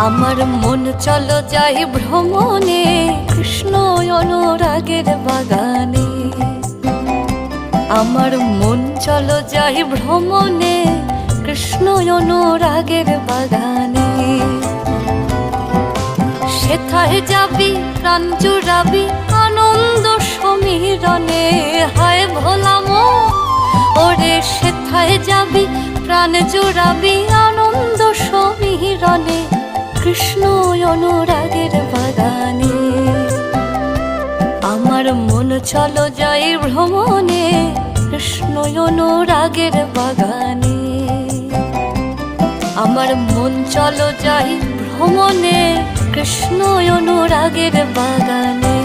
আমার মন চলো যাই ভ্রমণে, কৃষ্ণ অনুরাগের বাগানে। আমার মন চলো যাই ভ্রমণে, কৃষ্ণ অনুরাগের বাগানে। সেথায় যাবি প্রাণ জুড়াবি আনন্দ সমীরণে। হায় ভোলা মন ওরে, সেথায় যাবি প্রাণ জুড়াবি আনন্দ সমীরণে, কৃষ্ণ অনুরাগের বাগানে। আমার মন চলো যাই ভ্রমণে, কৃষ্ণ অনুরাগের বাগানে। আমার মন চলো যাই ভ্রমণে, কৃষ্ণ অনুরাগের বাগানে।